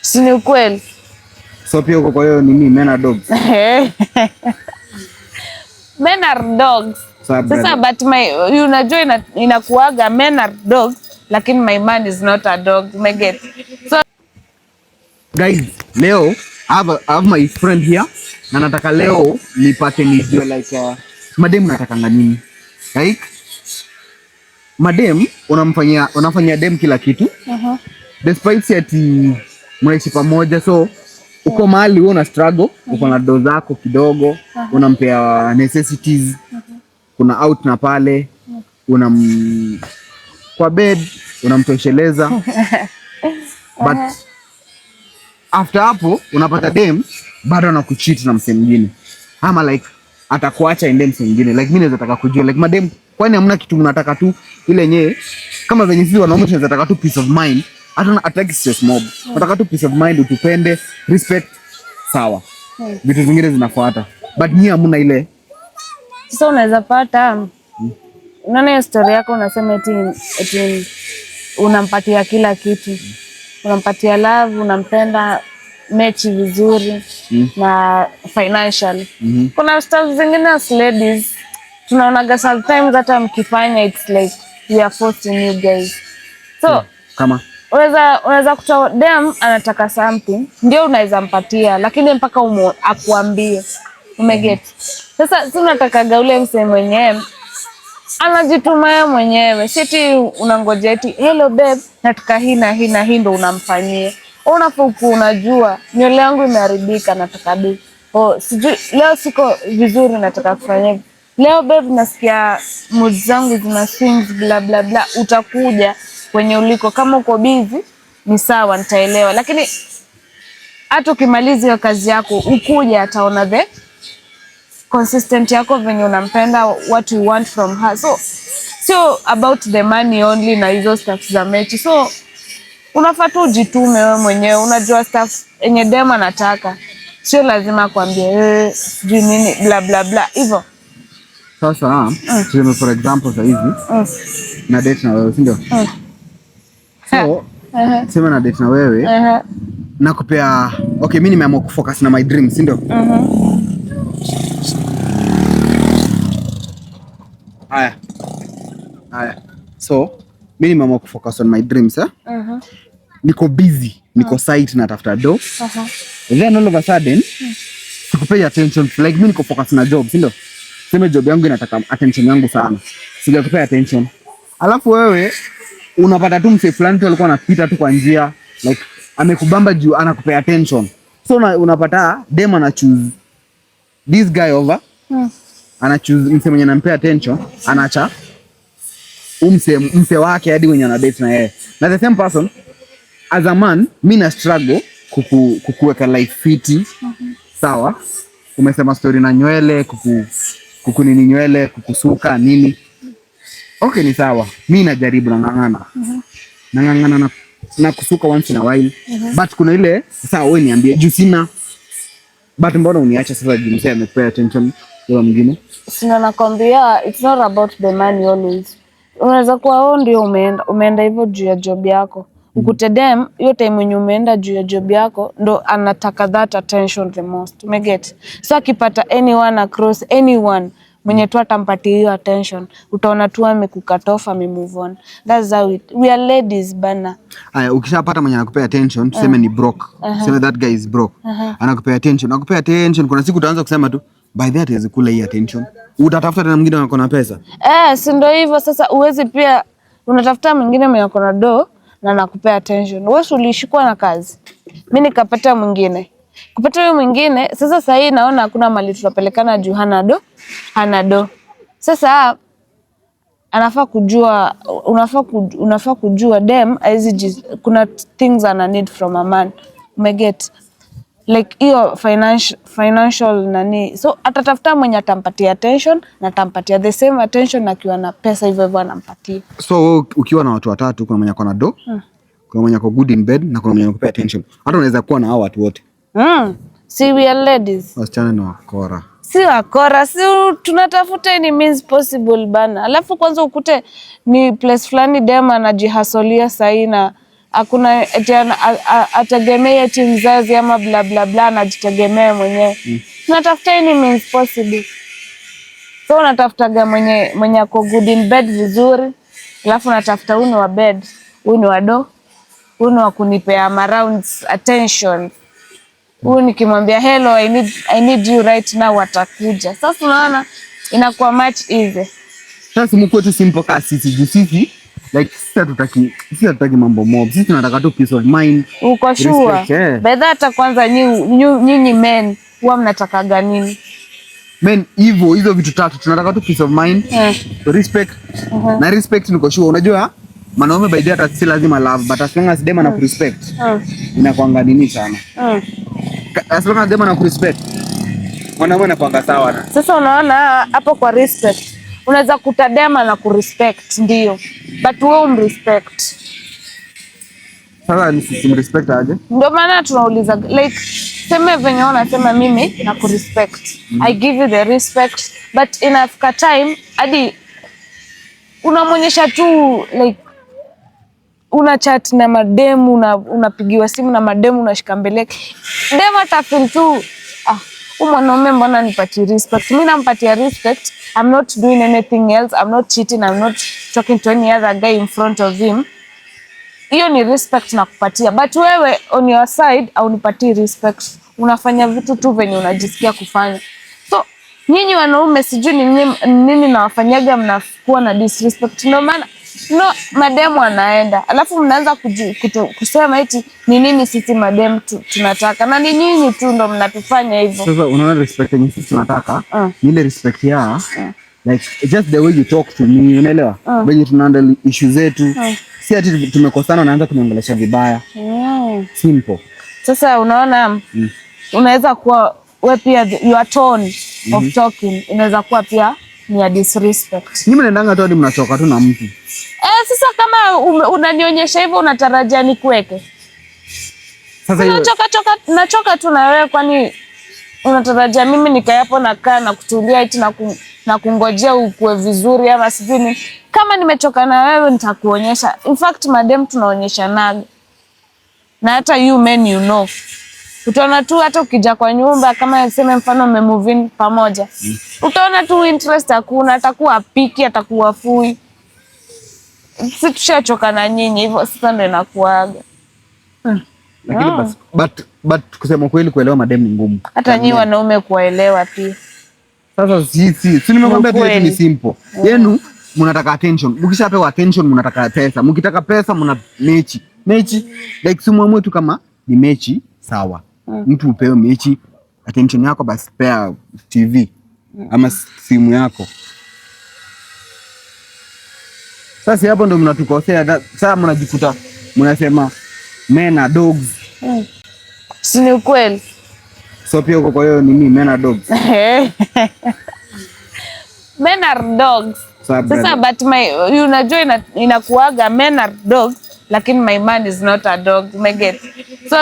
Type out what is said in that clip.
Si ni ukweli? So pia uko kwa hiyo nini men are dogs? Men are dogs. Sasa but unajua inakuaga men are dogs lakini my man is not a dog. Umeget? So guys, leo I have my friend here na nataka leo nipate nijue like madem natakanga nini. Like madem unamfanyia dem kila kitu. Despite ati mnaishi pamoja, so uko mahali wewe una struggle, uko na doo zako kidogo, unampea necessities, kuna out na pale, kwa bed unamtosheleza. But after hapo unapata dem bado anakucheat na msee mwingine. Ama like atakuacha ende msee mwingine. Like mimi naweza taka kujua like madem kwani hamna kitu mnataka tu ile yenyewe kama venye sisi wanaume tunaweza taka tu peace of mind. Hata ataki stress mob. Nataka tu peace of mind, utupende, respect, sawa. Vitu vingine zinafuata. But nyinyi hamna ile. Sasa unaweza pata unaona hiyo story yako unasema eti unampatia kila kitu. Unampatia love, unampenda, mechi vizuri na financial. Kuna stuff zingine as ladies tunaonaga sometimes hata mkifanya it's like we are forcing you guys. So kama unaweza kutoa dem anataka something ndio unaweza mpatia lakini mpaka akuambie. Umeget? Sasa si unataka ule msemo mwenyewe anajituma yeye mwenyewe. Siti unangoja eti hello babe nataka hii na hii na hii ndo unamfanyia. Unafuku unajua nywele yangu imeharibika nataka bi. Sijui leo siko vizuri nataka kufanya. Leo babe nasikia mood zangu zina swings bla bla bla. Utakuja kwenye uliko kama uko busy ni sawa nitaelewa. Lakini hata ukimaliza hiyo kazi yako ukuja ataona the consistent yako venye unampenda, what you want from her. So about the money only na hizo stuff za mechi. So unafaa tu ujitume wewe mwenyewe, unajua stuff yenye dem anataka. Sio lazima kwambie sijui nini bla bla bla hivyo. Sasa tuseme for example sasa hivi na date na wewe, si ndio? So sema na date na wewe nakupea okay, mimi nimeamua kufocus na my dreams, si ndio? Haya. So mimi nimeamua kufocus on my dreams, niko busy, niko site na tafuta do. Then all of a sudden sikupay attention, like mimi niko focus na job, si ndio? Sema job yangu inataka attention yangu sana. Sijakupay attention. Alafu wewe unapata tu mse fulani tu alikuwa anapita tu kwa njia like amekubamba juu anakupay attention. So unapata dem ana choose this guy over. Ana choose mse mwenye anampea attention, anaacha mse wake hadi wenye ana date na yeye. Na the same person as a man, mimi na struggle kukuweka life fiti. Sawa? Umesema story na nywele, kukunini nywele, kukusuka nini. Okay, ni sawa. Mimi najaribu na ngangana. Nangangana na kusuka once in a while. But kuna ile sawa wewe niambie juu sina. But mbona uniacha sasa juu mse amepay attention kwa mwingine? Sina nakwambia it's not about the money always. Unaweza kuwa wewe ndio umeenda hivyo juu ya job yako. Ukute dem hiyo time yenye umeenda juu ya job yako ndo anataka that attention the most. Umeget? So akipata anyone across anyone mwenye tu atampatia hiyo attention, utaona tu amekukat off, move on. That's how we are ladies bana. Aya, ukishapata mwenye anakupea attention, tuseme ni broke. Tuseme that guy is broke. Anakupea attention, kuna siku utaanza kusema tu by that is kula hii attention. Utatafuta tena mwingine ako na pesa. Si ndio hivyo sasa, uwezi pia unatafuta mwingine mwenye ako na do na nakupea attention. Wewe ulishikwa na kazi. Mimi nikapata mwingine. Kupata huyo mwingine, sasa sasa hii naona hakuna mali tutapelekana juu hana do. Sasa unafaa kujua dem kuna things ana need from a man. Umeget? Like hiyo financial nani. So atatafuta mwenye atampatia attention na atampatia the same attention akiwa na pesa hivyo anampatia. So ukiwa na watu watatu, kuna mwenye ako na do, kuna mwenye ako good in bed na kuna mwenye anakupea attention. Hata unaweza kuwa na hao watu wote. See, we are ladies. Wasichana na wakora. Si wakora, si tunatafuta any means possible bana. Alafu kwanza ukute ni place fulani dem anajihasolia sahi na hakuna eti ategemee eti mzazi ama bla bla bla, anajitegemea mwenyewe. Tunatafuta any means possible. So unatafutaga mwenye ako good in bed vizuri, alafu unatafuta huyu wa bed, huyu ni wado, huyu wa kunipea rounds attention. Huyu nikimwambia hello, I need you right now, atakuja. Sasa unaona inakuwa much easy. Sasa mko tu simple kasi sisi like sisi hatutaki mambo mob. Sisi tunataka tu peace of mind. Uko sure? Bedha hata kwanza nyinyi men huwa mnatakaga nini? Men hizo vitu tatu tunataka tu peace of mind, respect. Na respect niko sure unajua mwanaume by the way hata si lazima love, but as long as dem ana respect inakuanga nini sana. As long as dem ana respect mwanaume anakuanga sawa na. Sasa unaona hapo kwa respect unaweza kutadema na kurespect ndio, but wewe umrespect. Sasa ni sisi respect aje? Ndio maana tunauliza like sema venye unasema mimi na kurespect. I give you the respect, but inafika time hadi unamonyesha tu like una chat na mademu, unapigiwa simu na mademu, unashika mbele. Demu atafeel tu mwanaume mbona nipatie respect? Mimi nampatia respect. I'm not doing anything else. I'm not cheating. I'm not talking to any other guy in front of him. Hiyo ni respect na kupatia. But wewe on your side au nipatie respect. Unafanya vitu tu venye unajisikia kufanya. So nyinyi wanaume sijui nini nawafanyaga mnakuwa na disrespect. Ndio maana mademu anaenda. Alafu mnaanza kusema eti ni nini sisi mademu tunataka. Na ni nyinyi tu ndo mnatufanya hivyo. Sasa unaona respect yenye sisi tunataka ni ile respect ya like just the way you talk to me, unaelewa? When tuna handle issues zetu. Si ati tumekosana unaanza kuniongelesha vibaya. Simple. Sasa unaona unaweza kuwa wewe pia your tone of talking inaweza kuwa pia ni ya disrespect. Mimi naendanga tu hadi mnachoka tu na mtu. Sasa kama unanionyesha hivyo unatarajia nikuweke. Sasa nachoka tu na wewe, kwani unatarajia mimi nikae hapo nakaa na kutulia eti na kungojea ukue vizuri ama sijui? Kama nimechoka na wewe nitakuonyesha. In fact madem tunaonyesha naga. Na hata you men you know. Utaona tu hata ukija kwa nyumba kama niseme mfano mmemove in pamoja. Utaona tu interest hakuna, atakuwa piki, atakuwa fui. Sisi tushachoka na nyinyi hivyo, sasa ndio inakuaga. Lakini but kusema kweli kuelewa madem ni ngumu. Hata nyinyi wanaume kuelewa pia. Sasa si nimekwambia pia ni simple. Yenu mnataka attention. Mkishapewa attention mnataka pesa. Mkitaka pesa mna mechi. Like simu mwetu kama ni mechi sawa. Mtu upewe mechi, attention yako basi pea TV ama simu yako. Sasa hapo ndo mnatukosea. Sasa mnajikuta mnasema men are dogs. Si ni ukweli? So pia uko kwa hiyo nini men are dogs? Men are dogs. Sasa but unajua inakuaga men are dogs lakini my man is not a dog. Umeget? So